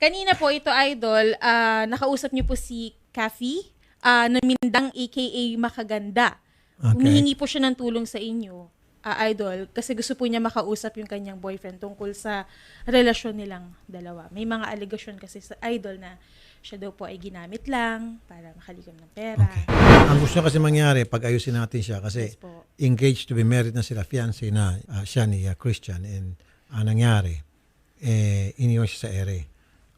Kanina po ito, Idol, nakausap niyo po si Kathy, na Mindang aka Makaganda. Okay. Humihingi po siya ng tulong sa inyo, Idol, kasi gusto po niya makausap yung kanyang boyfriend tungkol sa relasyon nilang dalawa. May mga allegation kasi sa Idol na siya daw po ay ginamit lang para makalikom ng pera. Okay. Ang gusto niya kasi mangyari, pag-ayusin natin siya kasi Yes po. engaged to be married na sila, fiancé na siya ni Christian, and nangyari, iniwan siya sa ere.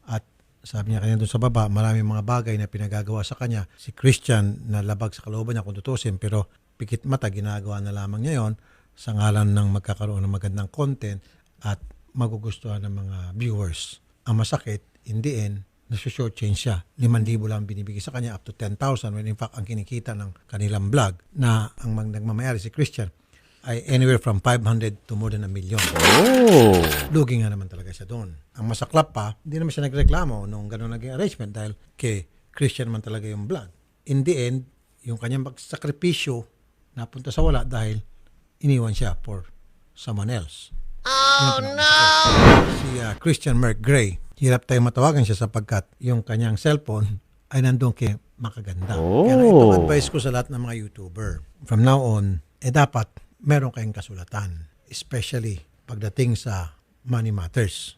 At sabi niya kanina doon sa baba, maraming mga bagay na pinagagawa sa kanya. Si Christian na labag sa kalooban niya kung tutusin, pero pikit mata, ginagawa na lamang niya yon sa ngalan ng magkakaroon ng magandang content at magugustuhan ng mga viewers. Ang masakit, in the end, nasa-short change siya. 5,000 lang binibigay sa kanya up to 10,000 when in fact ang kinikita ng kanilang vlog na ang nagmamayari si Christian ay anywhere from 500 to more than 1 million. Oh. Lugi nga naman talaga siya doon. Ang masaklap pa, hindi naman siya nagreklamo nung gano'n naging arrangement dahil kay Christian man talaga yung vlog. In the end, yung kanyang pagsakripisyo napunta sa wala dahil iniwan siya for someone else. Oh no! Si Christian Mark Gray, hirap tayong matawagan siya sapagkat yung kanyang cellphone ay nandun kay Makaganda. Oh. Kaya itong advice ko sa lahat ng mga YouTuber, from now on, dapat meron kayong kasulatan, especially pagdating sa money matters.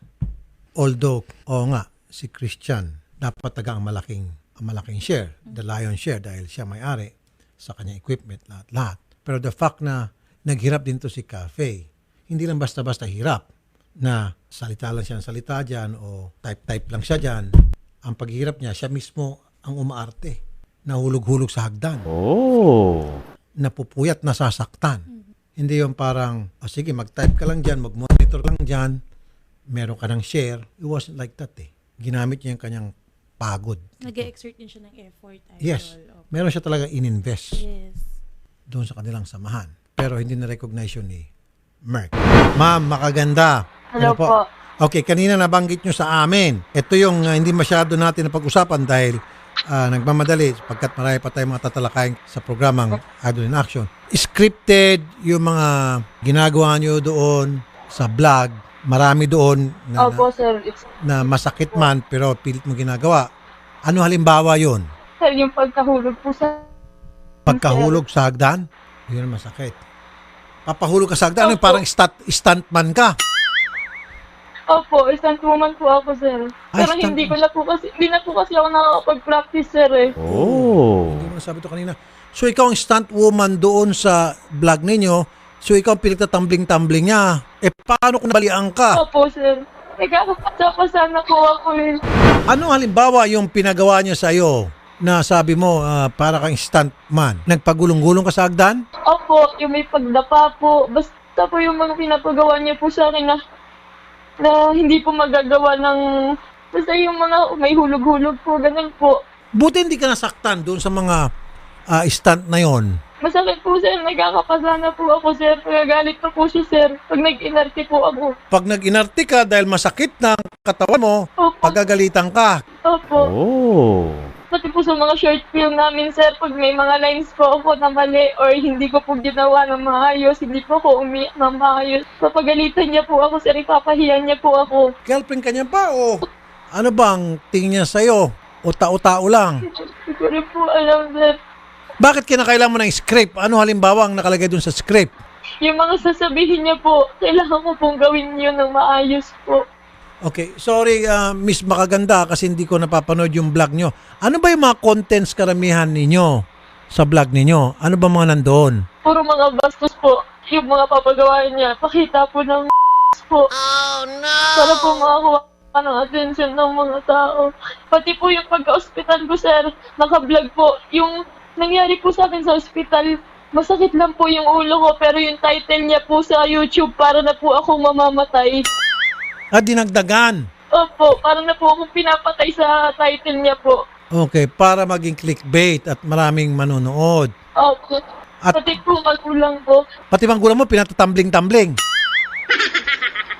Although, nga, si Christian dapat taga ang malaking share, the lion's share, dahil siya may-ari sa kanyang equipment, lahat. Pero the fact na naghirap din to si Cafe, hindi lang basta-basta hirap na salita lang siya ng salita dyan o type-type lang siya dyan. Ang paghihirap niya, siya mismo ang umaarte, nahulog-hulog sa hagdan, Oh. napupuyat, nasasaktan. Hindi yung parang, sige, mag-type ka lang dyan, mag-monitor lang dyan, meron ka ng share. It wasn't like that eh. Ginamit niya yung kanyang pagod. Nag-exert din siya ng effort, Idol. Yes. Opo. Meron siya talaga in-invest Yes. doon sa kanilang samahan. Pero hindi na-recognize yun ni Merck. Ma'am, Makaganda. Hello po. Okay, kanina nabanggit nyo sa amin. Ito yung hindi masyado natin napag-usapan dahil nagmamadali pagkat marami pa tayong mga tatalakayin sa programang Idol in Action. Scripted yung mga ginagawa nyo doon sa vlog. Marami doon Opo, sir. na masakit man pero pilit mo ginagawa. Ano halimbawa yon? Sir, yung pagkahulog po sa... Pagkahulog sa hagdan? Yun ang masakit. Papahulog ka sa hagdan? Ano, parang stuntman ka? Opo, stunt woman po ako, sir. Ay, Pero stunt- hindi na po kasi ako nakakapag-practice, sir, eh. Oh. Hindi mo nasabi ito kanina. So ikaw ang stunt woman doon sa vlog ninyo. So ikaw ang pinagtatumbling-tumbling niya. Paano kung nabalian ka? Opo, sir. Nagkakapagsa pa sana po ako, eh. Ano halimbawa yung pinagawa niya sa iyo na sabi mo para kang stuntman? Nagpagulong-gulong ka sa hagdan? Opo, yung may pagdapa po. Basta po yung mga pinapagawa niya po sa akin na hindi po magagawa ng... Basta yung mga may hulog-hulog po, ganun po. Buti hindi ka nasaktan doon sa mga stunt na yon. Masakit po, sir. Nagkakapasa na po ako, sir. Nagagalit pa po siya, sir. Pag nag-inarte po ako. Pag nag-inarte ka dahil masakit na ang katawan mo, Opo. pagagalitan ka. Opo. Oh. Pati po sa mga short film namin, sir, pag may mga lines po ako na mali or hindi ko po ginawa ng maayos, hindi po ako umiyak ng maayos. Papagalitan niya po ako, sir, ipapahiyan niya po ako. Girlfriend ka niya ba o ano bang tingin niya sa'yo? O tao-tao lang? Hindi ko rin po alam, sir. Bakit kinakailangan mo ng script? Ano halimbawa ang nakalagay dun sa script? Yung mga sasabihin niya po, kailangan ko pong gawin yun ng maayos po. Okay, sorry Miss Makaganda kasi hindi ko napapanood yung vlog nyo. Ano ba yung mga contents karamihan ninyo sa vlog ninyo? Ano ba mga nandoon? Puro mga bastos po. Yung mga papagawain niya, pakita po ng po. Oh, no! Para po makakuha ng attention ng mga tao. Pati po yung pagka-hospital ko, sir, naka-vlog po. Yung nangyari po sa akin sa hospital, masakit lang po yung ulo ko, pero yung title niya po sa YouTube, para na po akong mamamatay. Dinagdagan. Opo, para na po akong pinapatay sa title niya po. Okay, para maging clickbait at maraming manonood. Opo. At- Pati po magulang ko. Pati bang gulang mo pinatatumbling-tumbling.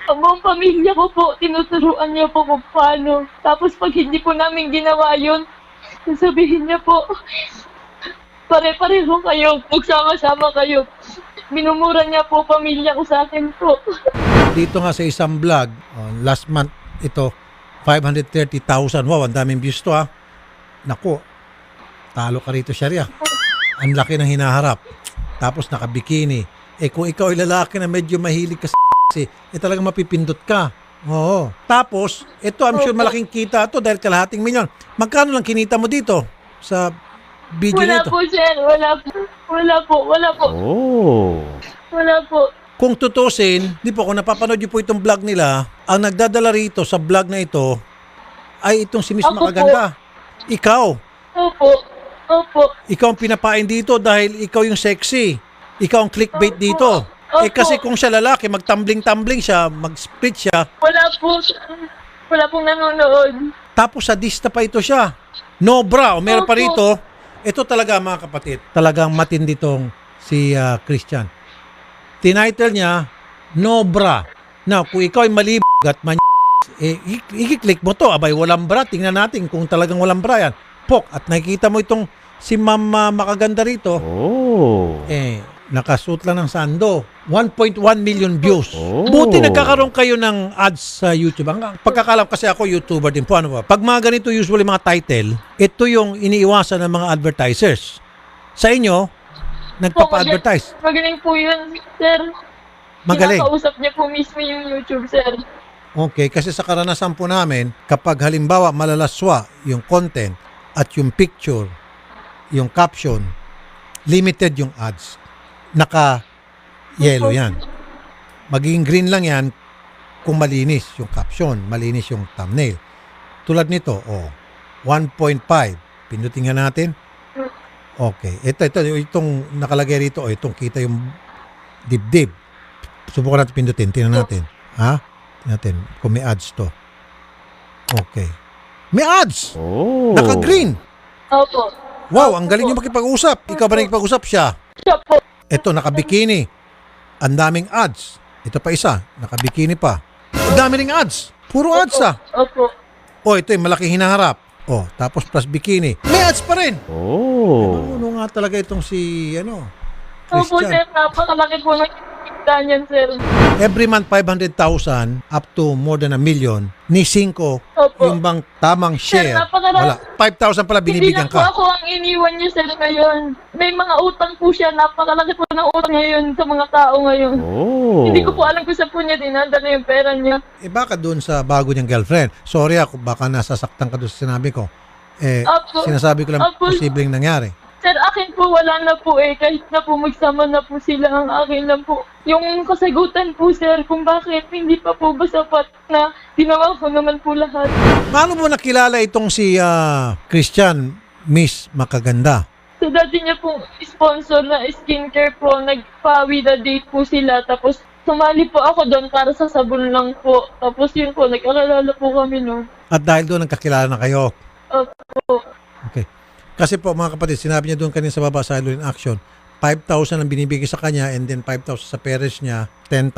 Ang buong pamilya ko po, tinuturuan niya po kung paano. Tapos pag hindi po namin ginawa yun, sasabihin niya po, pare-pareho kayo, magsama-sama kayo. Minumura niya po pamilya ko sa akin po. Dito nga sa isang vlog, last month ito, 530,000. Wow, ang daming views to ha. Naku, talo ka rito, Sharia. Ang laki ng hinaharap. Tapos nakabikini. Eh kung ikaw ay lalaki na medyo mahilig ka sa talagang mapipindot ka. Oo. Tapos, ito I'm sure malaking kita to dahil kalahating milyon. Magkano lang kinita mo dito sa video Wala nito? po, sir. Wala po. Wala po. Wala po. Oh. Wala po. Kung tutusin, di po, kung napapanood niyo po itong vlog nila, ang nagdadala rito sa vlog na ito ay itong si Miss Ako po. Makaganda. Ikaw. Opo. Opo. Ikaw ang pinapain dito dahil ikaw yung sexy. Ikaw ang clickbait Opo. dito. Eh Opo. kasi kung siya lalaki, magtumbling-tumbling siya, mag-split siya, Wala po. Wala pong nanonood. tapos sadista pa ito siya. No bra, o meron pa Opo. rito. Ito talaga mga kapatid, talagang matindi tong si Christian. Tinitle niya, No Bra. Now, kung ikaw ay malibog at i-click mo to, abay walang bra, tingnan natin kung talagang walang bra yan. Pok, at nakikita mo itong si Ma'am Makaganda rito, Oh. nakasuot lang ng sando. 1.1 million views. Oh. Buti nagkakaroon kayo ng ads sa YouTube. Ang pagkakalam kasi ako YouTuber din po. Ano ba? Pag mga ganito usually mga title, ito yung iniiwasan ng mga advertisers. Sa inyo, nagpapa-advertise. Magaling po yun, sir. Magaling. Kinakausap niya po mismo yung YouTube, sir. Okay, kasi sa karanasan po namin, kapag halimbawa malalaswa yung content at yung picture, yung caption, limited yung ads. Naka-yellow yan. Magiging green lang yan kung malinis yung caption, malinis yung thumbnail. Tulad nito, 1.5. Pindutin nga natin. Okay. Itong nakalagay rito, itong kita yung dibdib. Subukan natin pindutin. Tingnan natin. Ha? Tingnan natin kung may ads to. Okay. May ads! Oh. Naka-green! Opo. Wow, ang galing nyo makipag-usap. Ikaw ba nakipag-usap siya? Siya po. Ito, naka-bikini. Ang daming ads. Ito pa isa, naka-bikini pa. Ang dami ring ads. Puro ads ah. Opo. Ito yung malaki hinaharap. Tapos plus bikini. May ads pa rin. Oh. Ano nga talaga itong si, Opo, sir. Christian. Napakalaki po ng kita niyan, sir. Every month, 500,000 up to more than 1 million. Ni 5, Opo. yung bang tamang share, napakarami. wala. 5,000 pala Hindi binibigyan na po ka. ako ang iniwan niya, sir, ngayon. May mga utang po siya. Napakalaki po ng utang ngayon sa mga tao ngayon. Oh. Hindi ko po alam kung saan po niya dinadala yung pera niya. Baka doon sa bago niyang girlfriend. Sorry ako, baka nasasaktan ka doon sa sinabi ko. Opo. Sinasabi ko lang Opo. posibleng nangyari. Sir, akin po wala na po eh. Kahit na po magsama na po sila, ang akin lang po. Yung kasagutan po, sir, kung bakit hindi pa po ba sapat na ginawa ko naman po lahat. Paano mo nakilala itong si Christian, Miss Makaganda? So, dati niya po sponsor na skincare po. Nagpa-with a date po sila. Tapos, sumali po ako doon para sa sabon lang po. Tapos yun po, nag-alala po kami noon. At dahil doon nagkakilala na kayo. Opo. Okay. Kasi po mga kapatid, sinabi niya doon kanina sa baba sa Idol in Action, 5,000 ang binibigay sa kanya and then 5,000 sa parents niya, 10,000.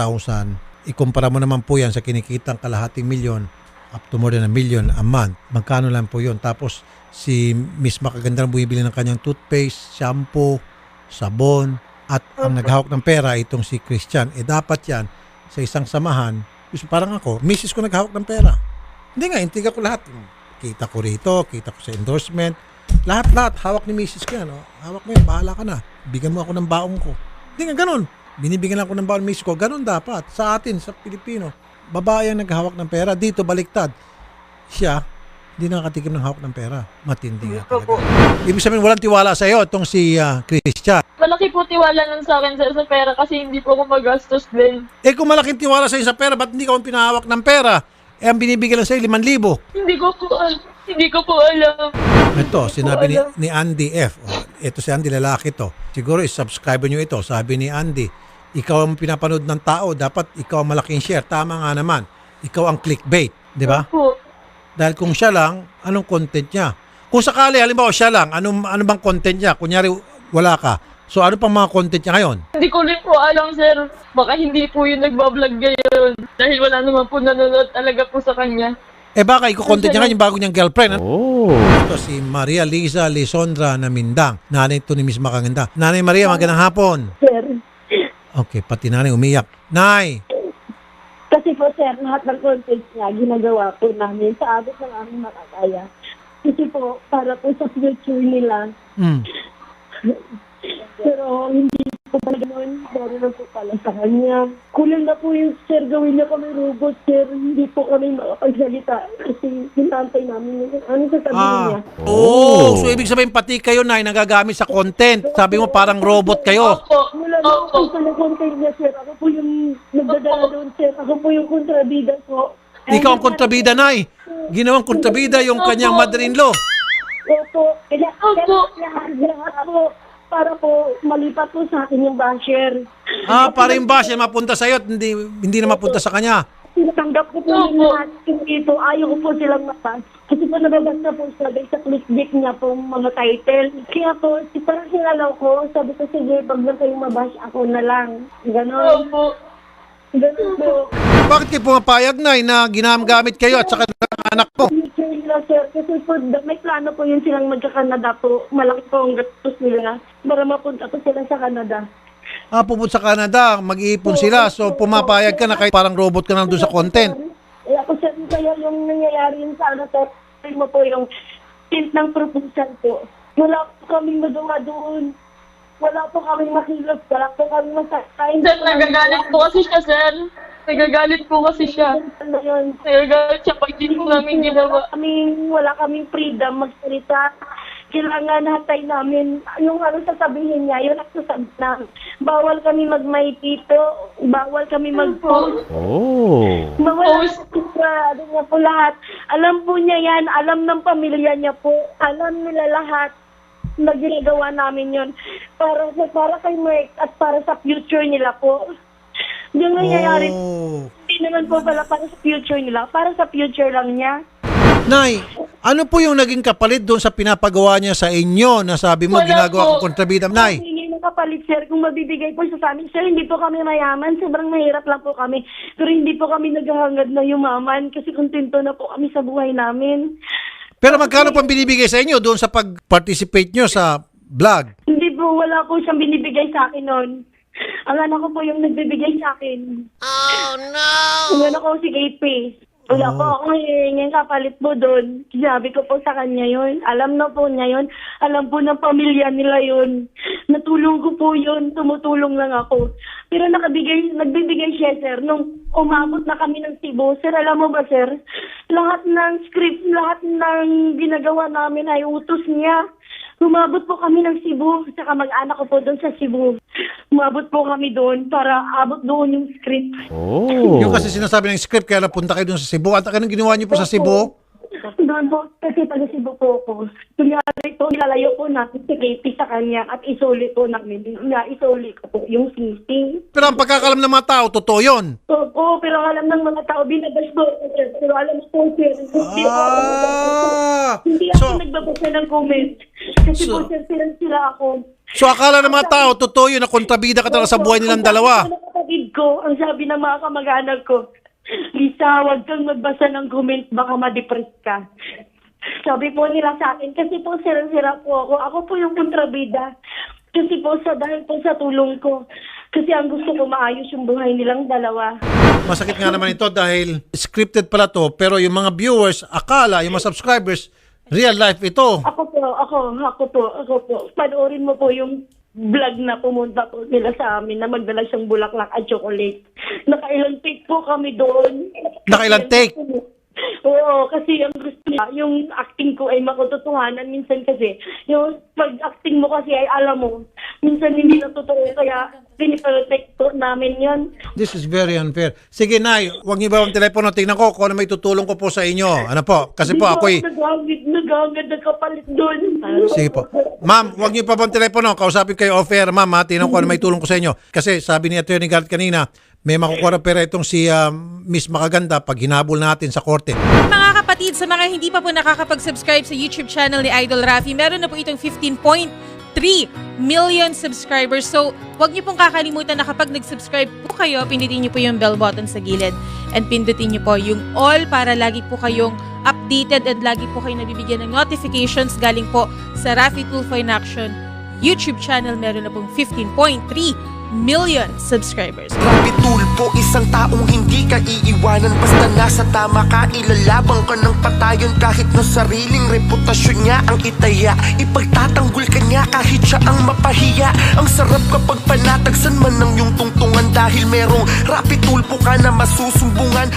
Ikumpara mo naman po yan sa kinikitang kalahating milyon up to more than 1 million a month. Magkano lang po yun. Tapos si Miss Makaganda ang bumibili ng kanyang toothpaste, shampoo, sabon, at ang naghahawak ng pera itong si Christian. Dapat yan sa isang samahan, parang ako, misis ko naghahawak ng pera. Hindi nga, intiga ko lahat. Kita ko rito, kita ko sa endorsement. Lahat, hawak ni misis ko yan. Hawak mo yan, bahala ka na. Bigyan mo ako ng baong ko. Hindi nga, ganun. Binibigyan ako ng baong misis ko. Ganun dapat. Sa atin, sa Pilipino. Babae ang naghahawak ng pera. Dito, baliktad. Siya, hindi nakatikim ng hawak ng pera. Matindi nga talaga. Ibig sabihin, walang tiwala sa iyo itong si Christian. Malaki po tiwala nun sa akin, sir, sa pera kasi hindi po ako magastos din. Kung malaking tiwala sa iyo sa pera, ba't hindi ka pinahawak ng pera? Ang binibigyan lang sa iyo, 5,000. Hindi ko po alam. Hindi ko po alam. Ito, sinabi ni Andy F. Ito si Andy, lalaki to. Siguro is-subscriber nyo ito. Sabi ni Andy, ikaw ang pinapanood ng tao, dapat ikaw ang malaking share. Tama nga naman. Ikaw ang clickbait. Di ba? Po. Dahil kung siya lang, anong content niya? Kung sakali, halimbawa siya lang, ano bang content niya? Kunyari, wala ka. So, ano pang mga content niya ngayon? Hindi ko rin po alam, sir. Baka hindi po yung nagbablog ngayon. Dahil wala naman po nanonood talaga po sa kanya. Baka iko-content niya ngayon yung bago niyang girlfriend. Oh. Ito si Maria Liza Lisondra na Mindang. Nanay ito ni Miss Makaganda. Nanay Maria, magandang hapon. Sir, Okay, pati nanay umiyak. Nay, kasi po sir, lahat ng content niya, ginagawa po namin sa abot ng aming makakaya. Kasi po, para po sa future nila. Mm. Pero hindi po pala ganun. Dari na po pala sa kanya. Kulang na po yung sir, gawin niya kami robot, sir. Hindi po kami makapagsalita. Kasi hinantay namin yun. Ano sasabihin niya? So ibig sabihin pati kayo na nagagamit sa content. Sabi mo parang robot kayo. Opo. Wala na po sa content niya, sir. Ako po yung nagdadala doon, sir. Ako po yung kontrabida po. Ikaw ang kontrabida, Nay. Ginawang kontrabida yung kanyang mother-in-law. Opo. Lahat po. Para po malipat po sa akin yung basher. Para yung basher mapunta sa'yo at hindi na mapunta sa kanya. Tinatanggap ko po yung lahat dito. Ayaw ko po silang mapas. Kasi po nababasa po sabi sa clickbait niya po mga title. Kaya po, parang sinalaw ko. Sabi ko, sige, pag na kayong mabash, ako na lang. Ganon. Opo. Ganon po. Bakit kayo pumapayag, Nay, na ginagamit kayo at saka ng anak mo? Future nila, sir. Kasi po, may plano po yun silang magka-Canada po. Malaki po ang gastos nila para mapunta po sila sa Canada. Pupunta sa Canada, mag-iipon sila. So pumapayag ka na kahit parang robot ka na doon sa content. Ako, sir, kaya yung nangyayari yung sa ano, sir, mo po yung tint ng proposal po. Wala po kaming magawa doon. Wala po kaming makilap. Wala po kaming masakain. Sir, nagagalit po kasi siya, sir. Nagagalit po kasi siya. Ano yun? Nagagalit siya pag di po namin ginawa. Wala kaming freedom magsalita. Kailangan hatay namin yung ano sasabihin niya, yun ang sasabihin namin. Bawal kami magmaitito, bawal kami mag-post. Bawal sa ano niya po lahat. Alam po niya yan, alam ng pamilya niya po, alam nila lahat na ginagawa namin yun. Para kay Mark at para sa future nila po. Yung nangyayari, hindi naman po pala para sa future nila, para sa future lang niya. Nay, ano po yung naging kapalit doon sa pinapagawa niya sa inyo na sabi mo Wala ginagawa po. kong kontrabida? Nay, Hindi ng kapalit, sir, kung mabibigay po siya sa amin. Sir, hindi po kami mayaman. Sobrang mahirap lang po kami. Pero hindi po kami naghahangad na yumaman kasi kontento na po kami sa buhay namin. pero magkano pang binibigay sa inyo doon sa pag-participate nyo sa vlog? Hindi po, wala po siyang binibigay sa akin noon. Ang anak ko po yung nagbibigay sa akin. Oh, no! Ang anak ko si KP. Wala po akong hihingin kapalit po doon. Sabi ko po sa kanya yun. Alam na po niya yun. Alam po ng pamilya nila yun. Natulong ko po yun. Tumutulong lang ako. Pero nagbibigay siya, sir. Nung umabot na kami ng Cebu, sir, alam mo ba, sir? Lahat ng script, lahat ng ginagawa namin ay utos niya. Umabot po kami ng Cebu, saka mag-anak ko po doon sa Cebu. Umabot po kami doon para abot doon yung script. Yung kasi sinasabi ng script kaya napunta kayo doon sa Cebu. At anong ginawa niyo po sa Cebu? Doon po, kasi taga Cebu po ako. Kunyari po, nilalayo po natin si KP sa kanya at isuli po namin. Isuli ko po yung sising. Pero ang pagkakalam ng mga tao, totoo yun. Oo, pero alam ng mga tao, binabash po ako, sir. Pero alam mo po, sir, hindi ako nagbabasa ng comment. Kasi po, sir, sila ako. So akala ng mga tao, totoo yun na kontrabida ka talaga sa buhay nilang dalawa. Ang kapatid ko, ang sabi ng mga kamag-anak ko, Lisa, huwag kang magbasa ng comment, baka ma-depress ka. Sabi po nila sa akin, kasi po sira-sira po ako. Ako po yung kontrabida. Kasi po dahil po sa tulong ko. Kasi ang gusto ko maayos yung buhay nilang dalawa. Masakit nga naman ito dahil scripted pala to, pero yung mga viewers, akala, yung mga subscribers, real life ito. Ako po. Panoorin mo po yung vlog na pumunta po sila sa amin na magdala siyang bulaklak at chocolate. Nakailang take po kami doon. Nakailang take? Oo, kasi ang gusto niya, yung acting ko ay makutotohanan. Minsan kasi, yung pag-acting mo kasi ay alam mo, minsan hindi natuturo. Kaya piniprotect po namin yan. This is very unfair. Sige, Nay, huwag niyo ba ang telepono? Tingnan ko kung ano may tutulong ko po sa inyo. Ano po? Kasi po ako'y... Nagagad na kapalit doon. Sige po. Ma'am, huwag niyo pa bang telepono? Kausapin kayo off-air, ma'am. Tingnan ko ano may tulong ko sa inyo. Kasi sabi ni Attorney Garrett kanina, may makukuha pera itong si Miss Makaganda pag hinabol natin sa korte. Mga kapatid, sa mga hindi pa po nakakapag-subscribe sa YouTube channel ni Idol Rafi, meron na po itong 15.3 million subscribers. So, huwag niyo pong kakalimutan na kapag nag-subscribe po kayo, pindutin niyo po yung bell button sa gilid and pindutin niyo po yung all para lagi po kayong updated at lagi po kayo nabibigyan ng notifications galing po sa Rafi Tulfo in Action YouTube channel. Meron na pong 15.3 million subscribers. Rapi Tulfo, isang taong hindi ka iiwanan. Basta nasa tama ka, ilalabang ka ng patayon. Kahit na sariling reputasyon niya ang itaya, ipagtatanggol ka niya kahit siya ang mapahiya. Ang sarap kapag panatagsan man ng iyong tungtungan, dahil merong Rapi Tulfo ka na masusumbungan.